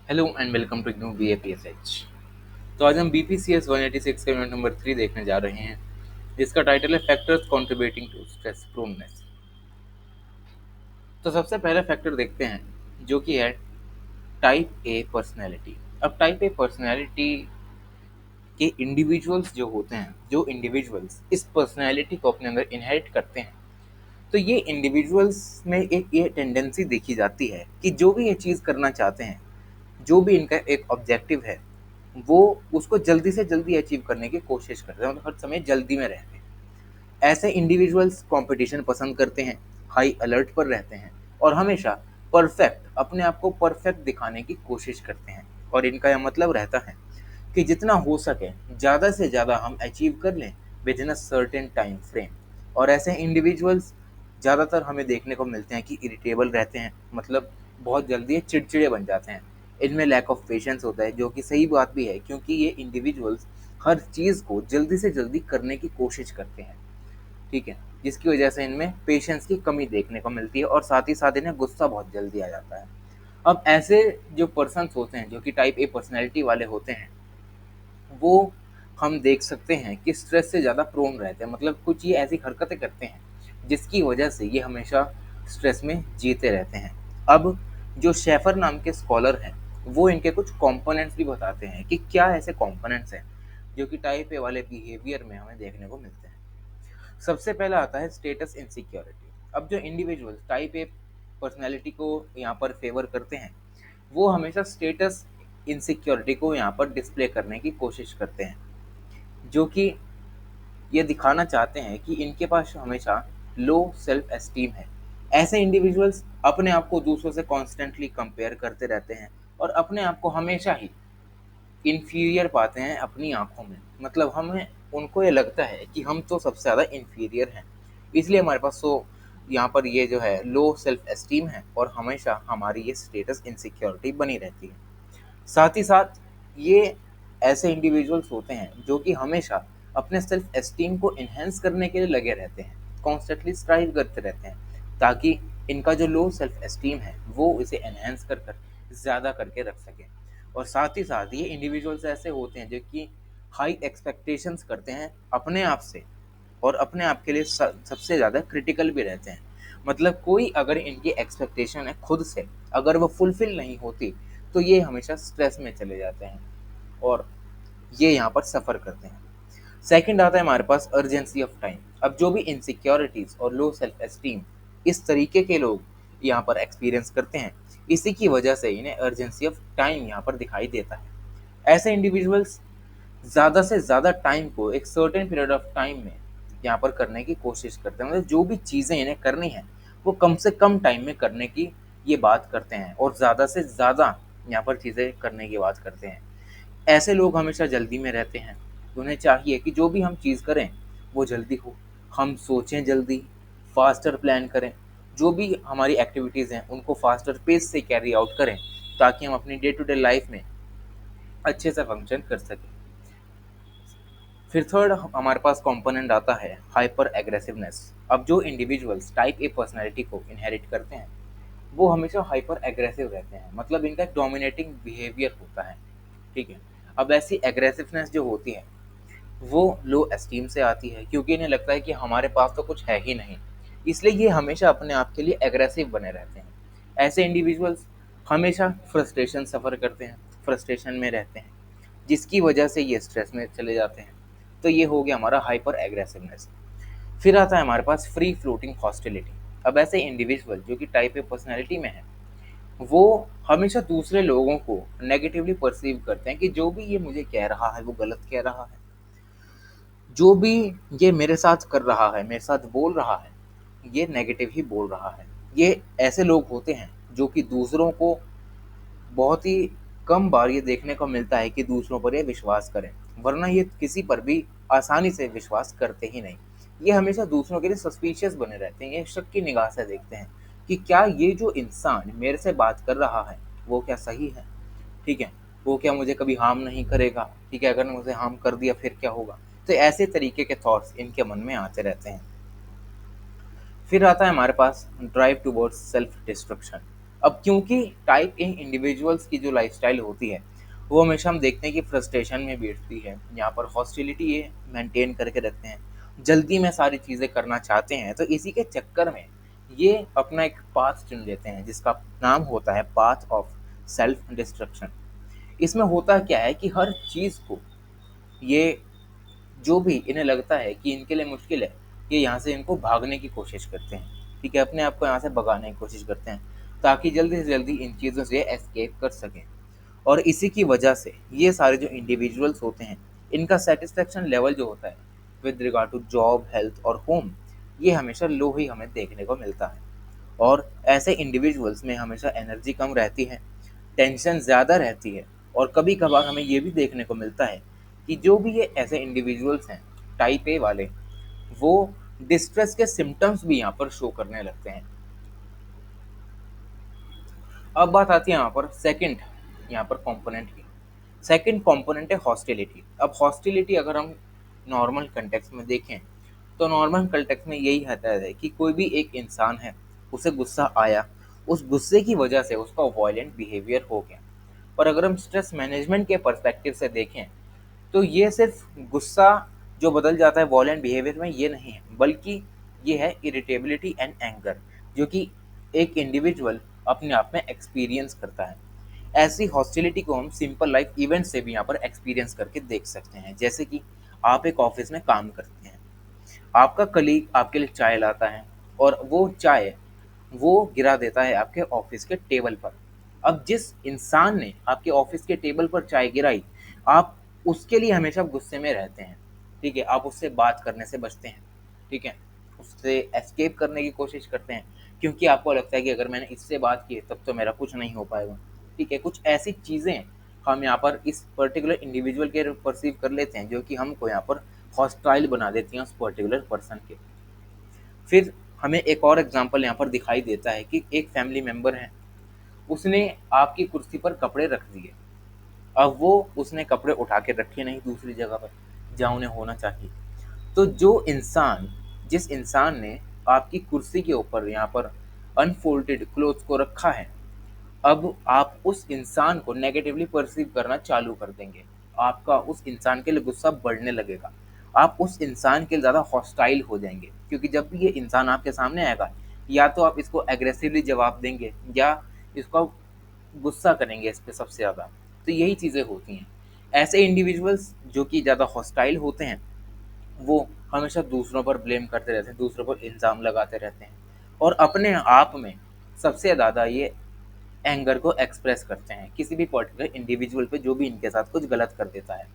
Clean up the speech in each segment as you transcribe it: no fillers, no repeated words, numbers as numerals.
Hello and welcome to new BAPSH। तो आज हम BPCS 186 का यूनिट नंबर 3 देखने जा रहे हैं, जिसका टाइटल है factors contributing to stress proneness. तो सबसे पहला फैक्टर देखते हैं, जो कि है टाइप ए पर्सनैलिटी। अब टाइप ए पर्सनैलिटी के इंडिविजुअल्स जो होते हैं, जो इंडिविजुअल्स इस पर्सनैलिटी को अपने अंदर इनहेरिट करते हैं, तो ये इंडिविजुअल्स में एक ये टेंडेंसी देखी जाती है कि जो भी ये चीज़ करना चाहते हैं, जो भी इनका एक ऑब्जेक्टिव है, वो उसको जल्दी से जल्दी अचीव करने की कोशिश करते हैं, मतलब हर समय जल्दी में रहते हैं। ऐसे इंडिविजुअल्स कंपटीशन पसंद करते हैं, हाई अलर्ट पर रहते हैं और हमेशा परफेक्ट, अपने आप को परफेक्ट दिखाने की कोशिश करते हैं। और इनका यह मतलब रहता है कि जितना हो सके ज़्यादा से ज़्यादा हम अचीव कर लें with in a certain time frame. और ऐसे इंडिविजुअल्स ज़्यादातर हमें देखने को मिलते हैं कि इरिटेबल रहते हैं, मतलब बहुत जल्दी ये चिड़चिड़े बन जाते हैं। इनमें लैक ऑफ पेशेंस होता है, जो कि सही बात भी है, क्योंकि ये इंडिविजुअल्स हर चीज़ को जल्दी से जल्दी करने की कोशिश करते हैं। ठीक है, जिसकी वजह से इनमें पेशेंस की कमी देखने को मिलती है और साथ ही साथ इन्हें गुस्सा बहुत जल्दी आ जाता है। अब ऐसे जो पर्सन्स होते हैं, जो कि टाइप ए पर्सनैलिटी वाले होते हैं, वो हम देख सकते हैं कि स्ट्रेस से ज़्यादा प्रोन रहते हैं, मतलब कुछ ये ऐसी हरकतें करते हैं जिसकी वजह से ये हमेशा स्ट्रेस में जीते रहते हैं। अब जो शेफर नाम के स्कॉलर हैं, वो इनके कुछ कंपोनेंट्स भी बताते हैं कि क्या ऐसे कंपोनेंट्स हैं जो कि टाइप ए वाले बिहेवियर में हमें देखने को मिलते हैं। सबसे पहला आता है स्टेटस इनसिक्योरिटी। अब जो इंडिविजुअल टाइप ए पर्सनैलिटी को यहाँ पर फेवर करते हैं, वो हमेशा स्टेटस इनसिक्योरिटी को यहाँ पर डिस्प्ले करने की कोशिश करते हैं, जो कि ये दिखाना चाहते हैं कि इनके पास हमेशा लो सेल्फ एस्टीम है। ऐसे इंडिविजुअल्स अपने आप को दूसरों से कॉन्स्टेंटली कंपेयर करते रहते हैं और अपने आप को हमेशा ही इन्फीरियर पाते हैं अपनी आंखों में, मतलब हमें उनको ये लगता है कि हम तो सबसे ज़्यादा इन्फीरियर हैं, इसलिए हमारे पास तो यहाँ पर ये जो है लो सेल्फ एस्टीम है और हमेशा हमारी ये स्टेटस इनसिक्योरिटी बनी रहती है। साथ ही साथ ये ऐसे इंडिविजुअल्स होते हैं जो कि हमेशा अपने सेल्फ एस्टीम को इन्हेंस करने के लिए लगे रहते हैं, कॉन्स्टेंटली स्ट्राइव करते रहते हैं, ताकि इनका जो लो सेल्फ एस्टीम है वो इसे एनहेंस कर कर ज़्यादा करके रख सकें। और साथ ही साथ ये इंडिविजुअल्स ऐसे होते हैं जो कि हाई एक्सपेक्टेशंस करते हैं अपने आप से और अपने आप के लिए सबसे ज़्यादा क्रिटिकल भी रहते हैं। मतलब कोई अगर इनकी एक्सपेक्टेशन है खुद से, अगर वो फुलफिल नहीं होती, तो ये हमेशा स्ट्रेस में चले जाते हैं और ये यहाँ पर सफ़र करते हैं। सेकंड आता है हमारे पास अर्जेंसी ऑफ टाइम। अब जो भी इनसिक्योरिटीज़ और लो सेल्फ एस्टीम इस तरीके के लोग यहाँ पर एक्सपीरियंस करते हैं, इसी की वजह से इन्हें अर्जेंसी ऑफ टाइम यहाँ पर दिखाई देता है। ऐसे इंडिविजुअल्स ज़्यादा से ज़्यादा टाइम को एक सर्टेन पीरियड ऑफ टाइम में यहाँ पर करने की कोशिश करते हैं, मतलब जो भी चीज़ें इन्हें करनी है वो कम से कम टाइम में करने की ये बात करते हैं और ज़्यादा से ज़्यादा यहाँ पर चीज़ें करने की बात करते हैं। ऐसे लोग हमेशा जल्दी में रहते हैं, उन्हें चाहिए कि जो भी हम चीज़ करें वो जल्दी हो, हम सोचें जल्दी, फास्टर प्लान करें, जो भी हमारी एक्टिविटीज़ हैं उनको फास्टर पेस से कैरी आउट करें, ताकि हम अपनी डे टू डे लाइफ में अच्छे से फंक्शन कर सकें। फिर थर्ड हमारे पास कंपोनेंट आता है हाइपर एग्रेसिवनेस। अब जो इंडिविजुअल्स टाइप ए पर्सनैलिटी को इनहेरिट करते हैं, वो हमेशा हाइपर एग्रेसिव रहते हैं, मतलब इनका एक डोमिनेटिंग बिहेवियर होता है। ठीक है, अब ऐसी एग्रेसिवनेस जो होती है वो लो एस्टीम से आती है, क्योंकि इन्हें लगता है कि हमारे पास तो कुछ है ही नहीं, इसलिए ये हमेशा अपने आप के लिए एग्रेसिव बने रहते हैं। ऐसे इंडिविजुअल्स हमेशा फ्रस्ट्रेशन सफ़र करते हैं, फ्रस्ट्रेशन में रहते हैं, जिसकी वजह से ये स्ट्रेस में चले जाते हैं। तो ये हो गया हमारा हाइपर एग्रेसिवनेस। फिर आता है हमारे पास फ्री फ्लोटिंग हॉस्टिलिटी। अब ऐसे इंडिविजुअल जो कि टाइप ए पर्सनैलिटी में है, वो हमेशा दूसरे लोगों को नेगेटिवली परसीव करते हैं कि जो भी ये मुझे कह रहा है वो गलत कह रहा है, जो भी ये मेरे साथ कर रहा है, मेरे साथ बोल रहा है, ये नेगेटिव ही बोल रहा है। ये ऐसे लोग होते हैं जो कि दूसरों को बहुत ही कम बार ये देखने को मिलता है कि दूसरों पर ये विश्वास करें, वरना ये किसी पर भी आसानी से विश्वास करते ही नहीं। ये हमेशा दूसरों के लिए सस्पिशियस बने रहते हैं, ये शक की निगाह से देखते हैं कि क्या ये जो इंसान मेरे से बात कर रहा है वो क्या सही है, ठीक है, वो क्या मुझे कभी हार्म नहीं करेगा, ठीक है, अगर मुझे हार्म कर दिया फिर क्या होगा। तो ऐसे तरीके के थॉट्स इनके मन में आते रहते हैं। फिर आता है हमारे पास ड्राइव टूवर्ड्स सेल्फ डिस्ट्रक्शन। अब क्योंकि टाइप ए इंडिविजुअल्स की जो लाइफस्टाइल होती है वो हमेशा हम देखते हैं कि फ्रस्ट्रेशन में बैठती है, यहाँ पर हॉस्टिलिटी ये मेंटेन करके रखते हैं, जल्दी में सारी चीज़ें करना चाहते हैं, तो इसी के चक्कर में ये अपना एक पाथ चुन लेते हैं जिसका नाम होता है पाथ ऑफ सेल्फ डिस्ट्रक्शन। इसमें होता क्या है कि हर चीज़ को ये जो भी इन्हें लगता है कि इनके लिए मुश्किल है, ये यहाँ से इनको भागने की कोशिश करते हैं, ठीक है, अपने आप को यहाँ से भगाने की कोशिश करते हैं ताकि जल्दी से जल्दी इन चीज़ों से एस्केप कर सकें। और इसी की वजह से ये सारे जो इंडिविजुअल्स होते हैं, इनका सेटिस्फेक्शन लेवल जो होता है with regard to job, health और होम, ये हमेशा लो ही हमें देखने को मिलता है। और ऐसे इंडिविजुअल्स में हमेशा एनर्जी कम रहती है, टेंशन ज़्यादा रहती है, और कभी कभार हमें ये भी देखने को मिलता है कि जो भी ये ऐसे इंडिविजुअल्स हैं टाइप ए वाले, वो डिस्ट्रेस के सिम्टम्स भी यहाँ पर शो करने लगते हैं। अब बात आती है यहाँ पर सेकंड, यहाँ पर कंपोनेंट की। सेकंड कंपोनेंट है हॉस्टिलिटी। अब हॉस्टिलिटी अगर हम नॉर्मल कंटेक्स्ट में देखें तो नॉर्मल कंटेक्स्ट में यही आता है कि कोई भी एक इंसान है, उसे गुस्सा आया, उस गुस्से की वजह से उसका वायलेंट बिहेवियर हो गया। और अगर हम स्ट्रेस मैनेजमेंट के पर्सपेक्टिव से देखें तो ये सिर्फ गुस्सा जो बदल जाता है वॉयलेंट बिहेवियर में, ये नहीं है, बल्कि ये है इरिटेबिलिटी एंड एंगर, जो कि एक इंडिविजुअल अपने आप में एक्सपीरियंस करता है। ऐसी हॉस्टिलिटी को हम सिंपल लाइफ इवेंट से भी यहाँ पर एक्सपीरियंस करके देख सकते हैं। जैसे कि आप एक ऑफिस में काम करते हैं, आपका कलीग आपके लिए चाय लाता है और वो चाय वो गिरा देता है आपके ऑफिस के टेबल पर। अब जिस इंसान ने आपके ऑफिस के टेबल पर चाय गिराई, आप उसके लिए हमेशा गुस्से में रहते हैं, ठीक है, आप उससे बात करने से बचते हैं, ठीक है, उससे एस्केप करने की कोशिश करते हैं, क्योंकि आपको लगता है कि अगर मैंने इससे बात की तब तो मेरा कुछ नहीं हो पाएगा, ठीक है। कुछ ऐसी चीज़ें हम यहाँ पर इस पर्टिकुलर इंडिविजुअल के परसीव कर लेते हैं जो कि हमको यहाँ पर हॉस्टाइल बना देती हैं उस पर्टिकुलर पर्सन के। फिर हमें एक और एग्जांपल यहाँ पर दिखाई देता है कि एक फैमिली मेंबर है, उसने आपकी कुर्सी पर कपड़े रख दिए। अब वो उसने कपड़े उठा के रखे नहीं दूसरी जगह पर जहाँ उन्हें होना चाहिए। तो जिस इंसान ने आपकी कुर्सी के ऊपर यहाँ पर अनफोल्डेड क्लोथ्स को रखा है, अब आप उस इंसान को नेगेटिवली परसीव करना चालू कर देंगे। आपका उस इंसान के लिए गुस्सा बढ़ने लगेगा। आप उस इंसान के लिए ज़्यादा हॉस्टाइल हो जाएँगे, क्योंकि जब भी ये इंसान आपके सामने आएगा, या तो आप इसको एग्रेसिवली जवाब देंगे या इसको गुस्सा करेंगे इस पे सबसे ज़्यादा। तो यही चीज़ें होती हैं। ऐसे इंडिविजुअल्स जो कि ज़्यादा हॉस्टाइल होते हैं, वो हमेशा दूसरों पर ब्लेम करते रहते हैं, दूसरों पर इल्ज़ाम लगाते रहते हैं, और अपने आप में सबसे ज़्यादा ये एंगर को एक्सप्रेस करते हैं किसी भी पर्टिकुलर इंडिविजुअल पे जो भी इनके साथ कुछ गलत कर देता है।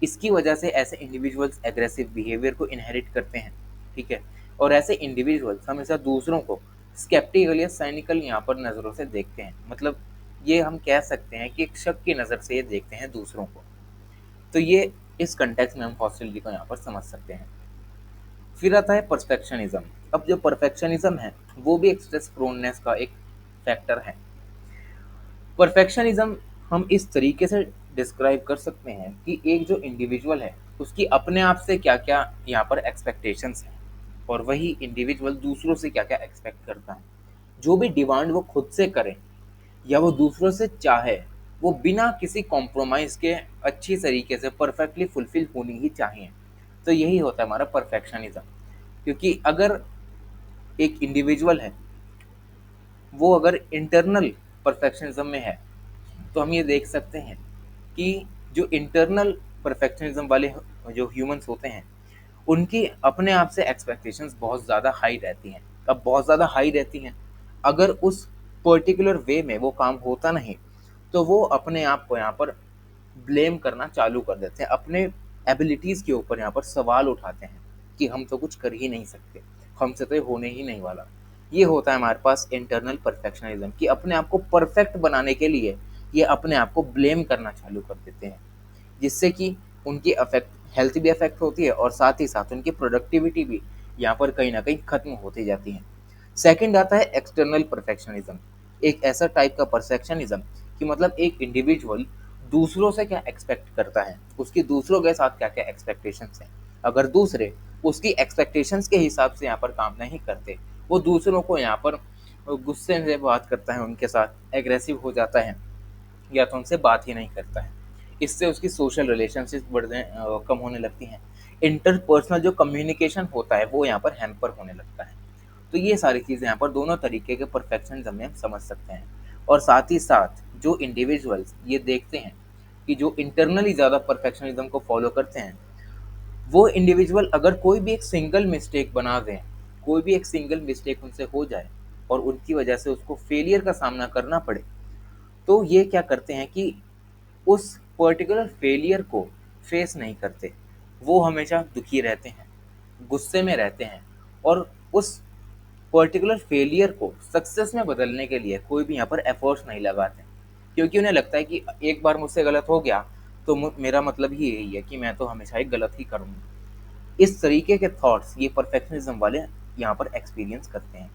इसकी वजह से ऐसे इंडिविजुअल्स एग्रेसिव बिहेवियर को इनहेरिट करते हैं, ठीक है। और ऐसे इंडिविजुअल्स हमेशा दूसरों को स्केप्टिकल या साइनिकल यहाँ पर नज़रों से देखते हैं, मतलब ये हम कह सकते हैं कि एक शक की नज़र से ये देखते हैं दूसरों को। तो ये इस कंटेक्स्ट में हम हॉस्टिलिटी को यहाँ पर समझ सकते हैं। फिर आता है परफेक्शनिज्म। अब जो परफेक्शनिज्म है वो भी एक स्ट्रेस प्रोननेस का एक फैक्टर है। परफेक्शनिज्म हम इस तरीके से डिस्क्राइब कर सकते हैं कि एक जो इंडिविजुअल है उसकी अपने आप से क्या क्या यहाँ पर एक्सपेक्टेशंस हैं, और वही इंडिविजुअल दूसरों से क्या क्या एक्सपेक्ट करता है। जो भी डिमांड वो खुद से करे या वो दूसरों से चाहे, वो बिना किसी कॉम्प्रोमाइज़ के अच्छी तरीके से परफेक्टली फुलफिल होनी ही चाहिए। तो यही होता है हमारा परफेक्शनिज्म। क्योंकि अगर एक इंडिविजुअल है, वो अगर इंटरनल परफेक्शनिज्म में है, तो हम ये देख सकते हैं कि जो इंटरनल परफेक्शनिज्म वाले जो ह्यूमंस होते हैं, उनकी अपने आप से एक्सपेक्टेशंस बहुत ज़्यादा हाई रहती हैं। अब बहुत ज़्यादा हाई रहती हैं, अगर उस पर्टिकुलर वे में वो काम होता नहीं, तो वो अपने आप को यहाँ पर ब्लेम करना चालू कर देते हैं, अपने एबिलिटीज़ के ऊपर यहाँ पर सवाल उठाते हैं कि हम तो कुछ कर ही नहीं सकते, हमसे तो ये होने ही नहीं वाला। ये होता है हमारे पास इंटरनल परफेक्शनिज्म, कि अपने आप को परफेक्ट बनाने के लिए ये अपने आप को ब्लेम करना चालू कर देते हैं, जिससे कि उनकी अफेक्ट हेल्थ भी अफेक्ट होती है और साथ ही साथ उनकी प्रोडक्टिविटी भी यहाँ पर कहीं ना कहीं खत्म होती जाती है। सेकंड आता है एक्सटर्नल परफेक्शनिज्म। एक ऐसा टाइप का परफेक्शनिज्म कि मतलब एक इंडिविजुअल दूसरों से क्या एक्सपेक्ट करता है, उसकी दूसरों के साथ क्या क्या एक्सपेक्टेशंस हैं। अगर दूसरे उसकी एक्सपेक्टेशंस के हिसाब से यहाँ पर काम नहीं करते, वो दूसरों को यहाँ पर वो गुस्से से बात करता है उनके साथ, एग्रेसिव हो जाता है, या तो उनसे बात ही नहीं करता है। इससे उसकी सोशल रिलेशनशिप कम होने लगती हैं। इंटरपर्सनल जो कम्युनिकेशन होता है वो यहाँ पर हैम्पर होने लगता है। तो ये सारी चीज़ें यहाँ पर दोनों तरीके के परफेक्शनिज्म में हम समझ सकते हैं। और साथ ही साथ जो इंडिविजुअल्स ये देखते हैं कि जो इंटरनली ज़्यादा परफेक्शनिज्म को फॉलो करते हैं, वो इंडिविजुअल अगर कोई भी एक सिंगल मिस्टेक बना दें, कोई भी एक सिंगल मिस्टेक उनसे हो जाए और उनकी वजह से उसको फेलियर का सामना करना पड़े, तो ये क्या करते हैं कि उस पर्टिकुलर फेलियर को फेस नहीं करते। वो हमेशा दुखी रहते हैं, गुस्से में रहते हैं, और उस पर्टिकुलर फेलियर को सक्सेस में बदलने के लिए कोई भी यहाँ पर एफर्ट्स नहीं लगाते, क्योंकि उन्हें लगता है कि एक बार मुझसे गलत हो गया तो मेरा मतलब ही यही है कि मैं तो हमेशा ही गलत ही करूँगा। इस तरीके के थॉट्स ये परफेक्शनिज्म वाले यहाँ पर एक्सपीरियंस करते हैं।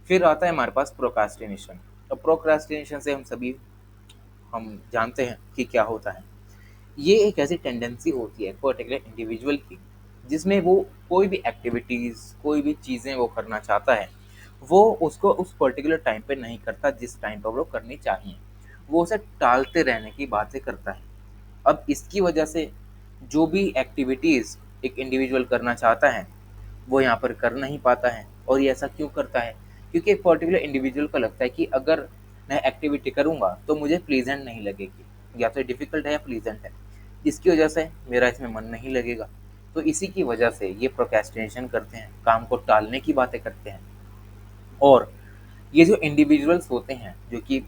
फिर आता है हमारे पास प्रोक्रास्टिनेशन। अब प्रोक्रास्टिनेशन से हम जानते हैं कि क्या होता है। ये एक ऐसी टेंडेंसी होती है पर्टिकुलर इंडिविजुअल की, जिसमें वो कोई भी एक्टिविटीज़, कोई भी चीज़ें वो करना चाहता है, वो उसको उस पर्टिकुलर टाइम पे नहीं करता जिस टाइम पर वो करनी चाहिए। वो उसे टालते रहने की बातें करता है। अब इसकी वजह से जो भी एक्टिविटीज़ एक इंडिविजुअल करना चाहता है, वो यहाँ पर कर नहीं पाता है। और ये ऐसा क्यों करता है? क्योंकि एक पर्टिकुलर इंडिविजुअल को लगता है कि अगर मैं एक्टिविटी करूँगा तो मुझे प्लीजेंट नहीं लगेगी, या तो डिफ़िकल्ट है या प्लीजेंट है, जिसकी वजह से मेरा इसमें मन नहीं लगेगा। तो इसी की वजह से ये प्रोक्रेस्टिनेशन करते हैं, काम को टालने की बातें करते हैं। और ये जो इंडिविजुअल्स होते हैं जो कि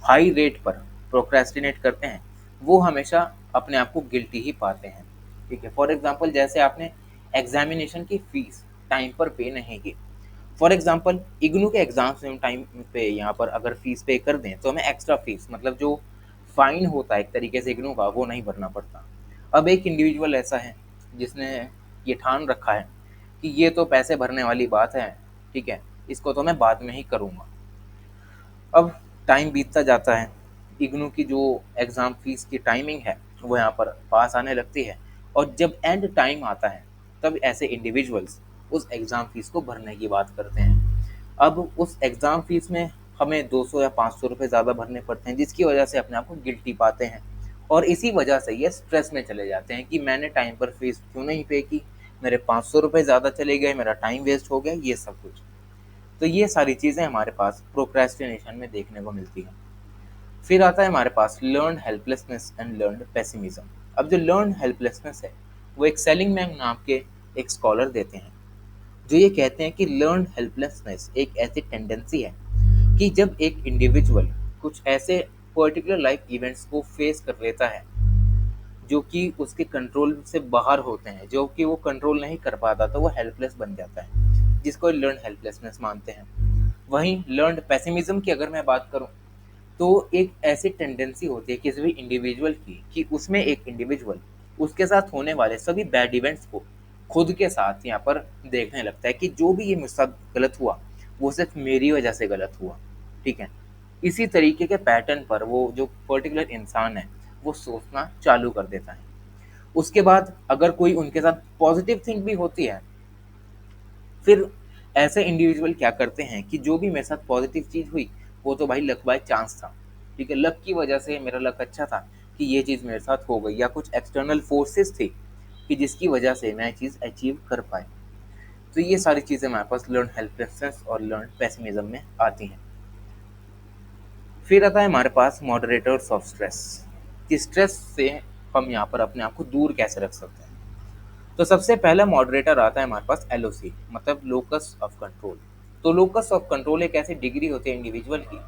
हाई रेट पर प्रोक्रेस्टिनेट करते हैं, वो हमेशा अपने आप को गिल्टी ही पाते हैं। ठीक है, फॉर एग्जांपल जैसे आपने एग्जामिनेशन की फीस टाइम पर पे नहीं की। फॉर एग्जांपल इग्नू के एग्जाम्स में हम टाइम पे यहाँ पर अगर फीस पे कर दें तो हमें एक्स्ट्रा फीस, मतलब जो फाइन होता है एक तरीके से इग्नू का, वो नहीं भरना पड़ता। अब एक इंडिविजुअल ऐसा है जिसने ये ठान रखा है कि ये तो पैसे भरने वाली बात है, ठीक है, इसको तो मैं बाद में ही करूँगा। अब टाइम बीतता जाता है, इग्नू की जो एग्ज़ाम फीस की टाइमिंग है वो यहाँ पर पास आने लगती है, और जब एंड टाइम आता है तब ऐसे इंडिविजुअल्स उस एग्ज़ाम फीस को भरने की बात करते हैं। अब उस एग्ज़ाम फीस में हमें 200 या 500 रुपये ज़्यादा भरने पड़ते हैं, जिसकी वजह से अपने आप को गिल्टी पाते हैं, और इसी वजह से ये स्ट्रेस में चले जाते हैं कि मैंने टाइम पर फीस क्यों नहीं पे की, मेरे 500 रुपये ज़्यादा चले गए, मेरा टाइम वेस्ट हो गया, ये सब कुछ। तो ये सारी चीज़ें हमारे पास प्रोक्रेस्टिनेशन में देखने को मिलती हैं। फिर आता है हमारे पास learn helplessness and learn pessimism. अब जो लर्न हेल्पलेसनेस है वो एक सेलिंगमैन नाम के एक स्कॉलर देते हैं, जो ये कहते हैं कि लर्न हेल्पलेसनेस एक ऐसी टेंडेंसी है कि जब एक इंडिविजुअल कुछ ऐसे पर्टिकुलर लाइफ इवेंट्स को फेस कर लेता है जो कि उसके कंट्रोल से बाहर होते हैं, जो कि वो कंट्रोल नहीं कर पाता, तो वो हेल्पलेस बन जाता है, जिसको लर्न हेल्पलेसनेस मानते हैं। वहीं लर्न पेसिमिज्म की अगर मैं बात करूं, तो एक ऐसी टेंडेंसी होती है किसी भी इंडिविजुअल की कि उसमें एक इंडिविजुअल उसके साथ होने वाले सभी बैड इवेंट्स को खुद के साथ यहाँ पर देखने लगता है कि जो भी ये मुझसे साथ गलत हुआ वो सिर्फ मेरी वजह से गलत हुआ। ठीक है, इसी तरीके के पैटर्न पर वो जो पर्टिकुलर इंसान है वो सोचना चालू कर देता है। उसके बाद अगर कोई उनके साथ पॉजिटिव थिंक भी होती है, फिर ऐसे इंडिविजुअल क्या करते हैं कि जो भी मेरे साथ पॉजिटिव चीज़ हुई वो तो भाई लक बाय चांस था, ठीक है, लक की वजह से मेरा लक अच्छा था कि ये चीज़ मेरे साथ हो गई, या कुछ एक्सटर्नल फोर्सेस थी कि जिसकी वजह से मैं चीज़ अचीव कर पाई। तो ये सारी चीज़ें हमारे पास लर्न हेल्पलेसनेस और लर्न पेसिमिज्म में आती हैं। फिर आता है हमारे पास मॉडरेटर्स ऑफ स्ट्रेस, कि स्ट्रेस से हम यहाँ पर अपने आप को दूर कैसे रख सकते हैं। तो सबसे पहला मॉडरेटर आता है हमारे पास एलओसी, मतलब लोकस ऑफ कंट्रोल। तो लोकस ऑफ कंट्रोल एक ऐसी डिग्री होती है इंडिविजुअल की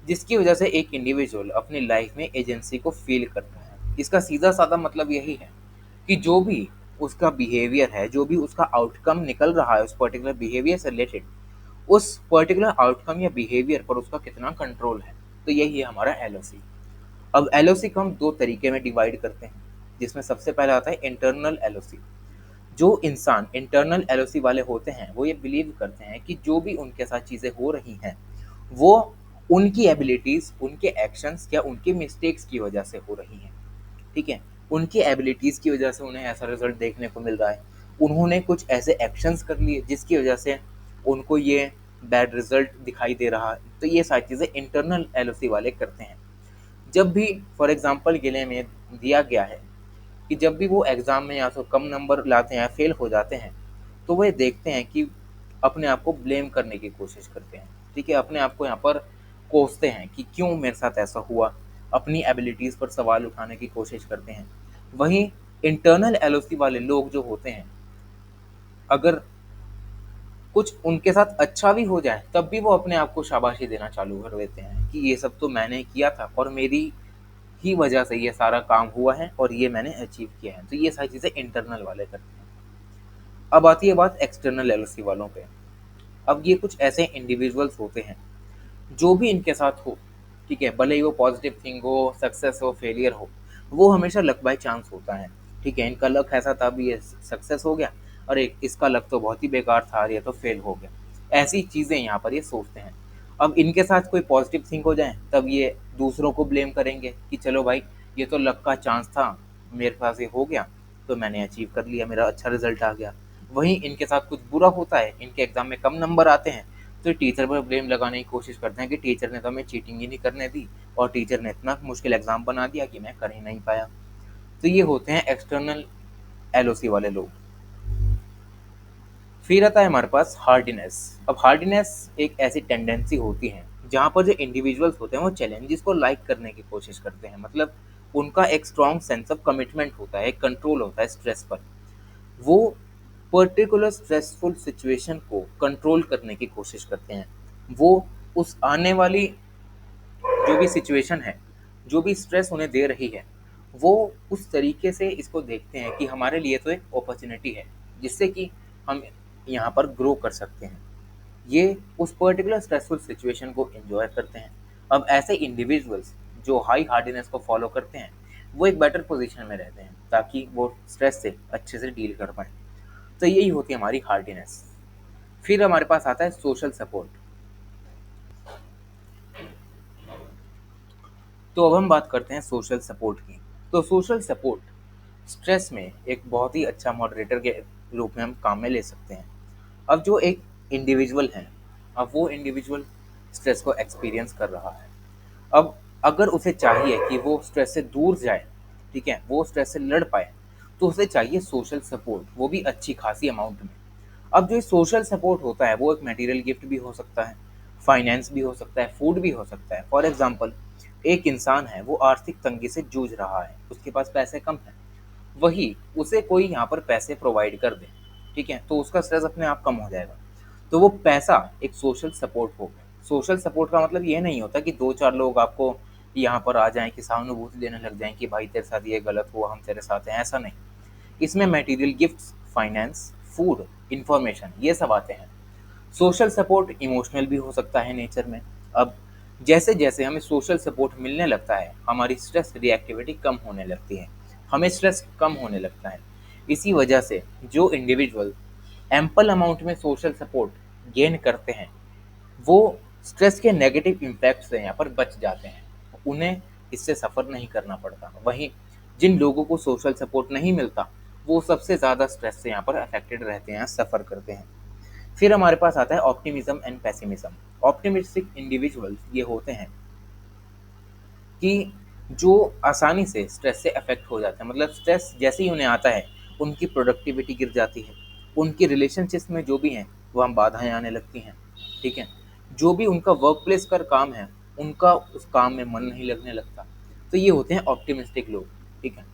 जिसकी वजह से एक इंडिविजुअल अपनी लाइफ में एजेंसी को फील करता है। इसका सीधा साधा मतलब यही है कि जो भी उसका बिहेवियर है, जो भी उसका आउटकम निकल रहा है उस पर्टिकुलर बिहेवियर से रिलेटेड, उस पर्टिकुलर आउटकम या बिहेवियर पर उसका कितना कंट्रोल है। तो यही है हमारा एलओसी। अब एलओसी को हम दो तरीके में डिवाइड करते हैं, जिसमें सबसे पहला आता है इंटरनल एलओसी। जो इंसान इंटरनल एलओसी वाले होते हैं वो ये बिलीव करते हैं कि जो भी उनके साथ चीज़ें हो रही हैं वो उनकी एबिलिटीज़, उनके एक्शंस या उनके मिस्टेक्स की वजह से हो रही हैं। ठीक है, उनकी एबिलिटीज़ की वजह से उन्हें ऐसा रिजल्ट देखने को मिल रहा है, उन्होंने कुछ ऐसे एक्शंस कर लिए जिसकी वजह से उनको ये बैड रिजल्ट दिखाई दे रहा है, तो ये सारी चीज़ें इंटरनल एलओसी वाले करते हैं। जब भी फॉर एग्जांपल के लिए में दिया गया है कि जब भी वो एग्ज़ाम में या तो कम नंबर लाते हैं या फेल हो जाते हैं, तो वो ये देखते हैं कि अपने आप को ब्लेम करने की कोशिश करते हैं, ठीक है? अपने आप को यहाँ पर कोसते हैं कि क्यों मेरे साथ ऐसा हुआ? अपनी एबिलिटीज़ पर सवाल उठाने की कोशिश करते हैं। वहीं इंटरनल एलओसी वाले लोग जो होते हैं, अगर कुछ उनके साथ अच्छा भी हो जाए, तब भी वो अपने आप को शाबाशी देना चालू कर देते हैं कि ये सब तो मैंने किया था और मेरी ही वजह से ये सारा काम हुआ है और ये मैंने अचीव किया है। तो ये सारी चीज़ें इंटरनल वाले करते हैं। अब आती है बात एक्सटर्नल एलओसी वालों पे। अब ये कुछ ऐसे इंडिविजुअल्स होते हैं, जो भी इनके साथ हो, ठीक है? भले ही वो पॉजिटिव थिंग हो, सक्सेस हो, फेलियर हो, वो हमेशा लक बाय चांस होता है, ठीक है? इनका लक ऐसा था, अभी ये सक्सेस हो गया, और एक इसका लक तो बहुत ही बेकार था, ये तो फेल हो गया। ऐसी चीज़ें यहाँ पर ये सोचते हैं। अब इनके साथ कोई पॉजिटिव थिंग हो जाए, तब ये दूसरों को ब्लेम करेंगे कि चलो भाई, ये तो लक का चांस था, मेरे पास ये हो गया, तो मैंने अचीव कर लिया, मेरा अच्छा रिजल्ट आ गया। वहीं इनके साथ कुछ बुरा होता है, इनके एग्ज़ाम में कम नंबर आते हैं, तो टीचर पर ब्लेम लगाने की कोशिश करते हैं कि टीचर ने तो हमें चीटिंग ही नहीं करने दी और टीचर ने इतना मुश्किल एग्ज़ाम बना दिया कि मैं कर ही नहीं पाया। तो ये होते हैं एक्सटर्नल एलओसी वाले लोग। फिर आता है हमारे पास हार्डीनेस। अब हार्डीनेस एक ऐसी टेंडेंसी होती है जहाँ पर जो इंडिविजुअल्स होते हैं वो चैलेंजेस को लाइक करने की कोशिश करते हैं, मतलब उनका एक स्ट्रॉन्ग सेंस ऑफ कमिटमेंट होता है, एक कंट्रोल होता है स्ट्रेस पर। वो पर्टिकुलर स्ट्रेसफुल सिचुएशन को कंट्रोल करने की कोशिश करते हैं। वो उस आने वाली जो भी सिचुएशन है, जो भी स्ट्रेस उन्हें दे रही है, वो उस तरीके से इसको देखते हैं कि हमारे लिए तो एक अपॉर्चुनिटी है, जिससे कि हम यहाँ पर ग्रो कर सकते हैं। ये उस पर्टिकुलर स्ट्रेसफुल सिचुएशन को एन्जॉय करते हैं। अब ऐसे इंडिविजुअल्स जो हाई हार्डीनेस को फॉलो करते हैं, वो एक बेटर पोजीशन में रहते हैं ताकि वो स्ट्रेस से अच्छे से डील कर पाएँ। तो यही होती है हमारी हार्डीनेस। फिर हमारे पास आता है सोशल सपोर्ट। तो अब हम बात करते हैं सोशल सपोर्ट की। तो सोशल सपोर्ट स्ट्रेस में एक बहुत ही अच्छा मॉडरेटर के रूप में हम काम में ले सकते हैं। अब जो एक इंडिविजुअल है, अब वो इंडिविजुअल स्ट्रेस को एक्सपीरियंस कर रहा है। अब अगर उसे चाहिए कि वो स्ट्रेस से दूर जाए, ठीक है? वो स्ट्रेस से लड़ पाए, तो उसे चाहिए सोशल सपोर्ट, वो भी अच्छी खासी अमाउंट में। अब जो ये सोशल सपोर्ट होता है, वो एक मटेरियल गिफ्ट भी हो सकता है, फाइनेंस भी हो सकता है, फूड भी हो सकता है। फॉर एग्ज़ाम्पल, एक इंसान है, वो आर्थिक तंगी से जूझ रहा है, उसके पास पैसे कम हैं, वही उसे कोई यहाँ पर पैसे प्रोवाइड कर दे, ठीक है? तो उसका स्ट्रेस अपने आप कम हो जाएगा। तो वो पैसा एक सोशल सपोर्ट हो गया। सोशल सपोर्ट का मतलब ये नहीं होता कि 2-4 लोग आपको यहाँ पर आ जाएँ कि सहानुभूति देने लग जाएँ कि भाई तेरे साथ ये गलत हुआ, हम तेरे साथ हैं, ऐसा नहीं। इसमें material gifts, finance, food, information, ये सब आते हैं। सोशल सपोर्ट इमोशनल भी हो सकता है नेचर में। अब जैसे-जैसे हमें सोशल सपोर्ट मिलने लगता है, हमारी स्ट्रेस रिएक्टिविटी कम होने लगती है, हमें स्ट्रेस कम होने लगता है। इसी वजह से जो इंडिविजुअल एम्पल अमाउंट में सोशल सपोर्ट गेन करते हैं, वो स्ट्रेस के नेगेटिव इम्पैक्ट से यहाँ पर बच जाते हैं। उन्हें इससे सफ़र नहीं करना पड़ता। वहीं जिन लोगों को सोशल सपोर्ट नहीं मिलता, वो सबसे ज़्यादा स्ट्रेस से यहाँ पर अफेक्टेड रहते हैं, सफ़र करते हैं। फिर हमारे पास आता है optimism and pessimism. Optimistic individuals ये होते हैं कि जो आसानी से स्ट्रेस से अफेक्ट हो जाते हैं, मतलब स्ट्रेस जैसे ही उन्हें आता है, उनकी प्रोडक्टिविटी गिर जाती है, उनकी रिलेशनशिप्स में जो भी हैं वहाँ बाधाएं आने लगती हैं, ठीक है? जो भी उनका वर्क प्लेस का काम है, उनका उस काम में मन नहीं लगने लगता। तो ये होते हैं ऑप्टिमिस्टिक लोग, ठीक है?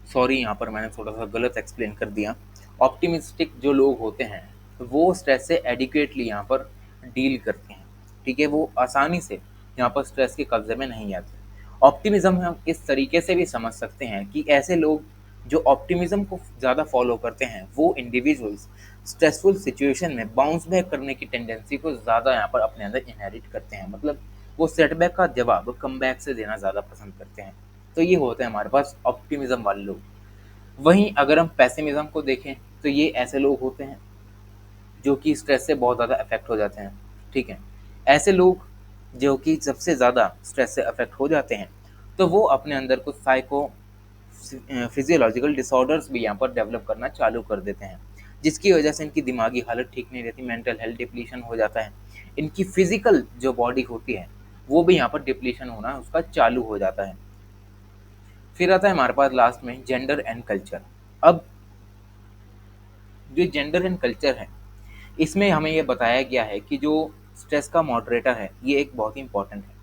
सॉरी, यहाँ पर मैंने थोड़ा सा गलत एक्सप्लेन कर दिया। ऑप्टिमिस्टिक जो लोग होते हैं, वो स्ट्रेस से एडिक्वेटली यहाँ पर डील करते हैं, ठीक है? वो आसानी से यहाँ पर स्ट्रेस के कब्जे में नहीं आते। ऑप्टिमिज्म हम इस तरीके से भी समझ सकते हैं कि ऐसे लोग जो ऑप्टिमिज्म को ज़्यादा फॉलो करते हैं, वो इंडिविजुअल्स स्ट्रेसफुल सिचुएशन में बाउंस बैक करने की टेंडेंसी को ज़्यादा यहाँ पर अपने अंदर इनहेरिट करते हैं, मतलब वो सेटबैक का जवाब कमबैक से देना ज़्यादा पसंद करते हैं। तो ये होते हैं हमारे पास ऑप्टिमिज्म वाले लोग। वहीं अगर हम पेसिमिज्म को देखें, तो ये ऐसे लोग होते हैं जो कि स्ट्रेस से बहुत ज़्यादा अफेक्ट हो जाते हैं, ठीक है? ऐसे लोग जो कि सबसे ज़्यादा स्ट्रेस से अफेक्ट हो जाते हैं, तो वो अपने अंदर कुछ साइको फिजियोलॉजिकल डिसऑर्डर्स भी यहाँ पर डेवलप करना चालू कर देते हैं, जिसकी वजह से इनकी दिमागी हालत ठीक नहीं रहती, मेंटल हेल्थ डिप्लीशन हो जाता है। इनकी फिजिकल जो बॉडी होती है वो भी यहाँ पर डिप्लीशन होना उसका चालू हो जाता है। फिर आता है हमारे पास लास्ट में जेंडर एंड कल्चर। अब जो जेंडर एंड कल्चर है, इसमें हमें ये बताया गया है कि जो स्ट्रेस का मॉडरेटर है ये एक बहुत ही इंपॉर्टेंट है,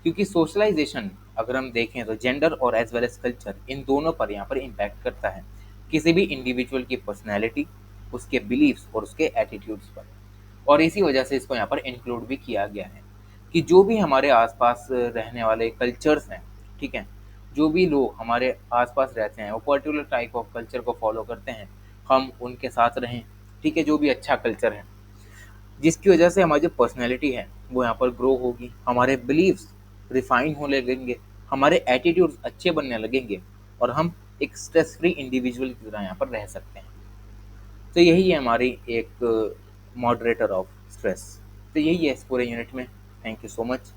क्योंकि सोशलाइजेशन अगर हम देखें तो जेंडर और एज वेल एज कल्चर इन दोनों पर यहाँ पर इम्पैक्ट करता है, किसी भी इंडिविजुअल की पर्सनैलिटी, उसके बिलीव्स और उसके एटीट्यूड्स पर। और इसी वजह से इसको यहाँ पर इंक्लूड भी किया गया है कि जो भी हमारे आसपास रहने वाले कल्चर्स हैं, ठीक है, जो भी लोग हमारे आसपास रहते हैं वो पर्टिकुलर टाइप ऑफ कल्चर को फॉलो करते हैं, हम उनके साथ रहें, ठीक है, जो भी अच्छा कल्चर है, जिसकी वजह से हमारी जो पर्सनैलिटी है वो यहाँ पर ग्रो होगी, हमारे बिलीव्स रिफाइन होने लगेंगे, हमारे एटीट्यूड्स अच्छे बनने लगेंगे और हम एक स्ट्रेस फ्री इंडिविजुअल की तरह यहाँ पर रह सकते हैं। तो यही है हमारी एक मॉडरेटर ऑफ स्ट्रेस। तो यही है इस पूरे यूनिट में। Thank you so much.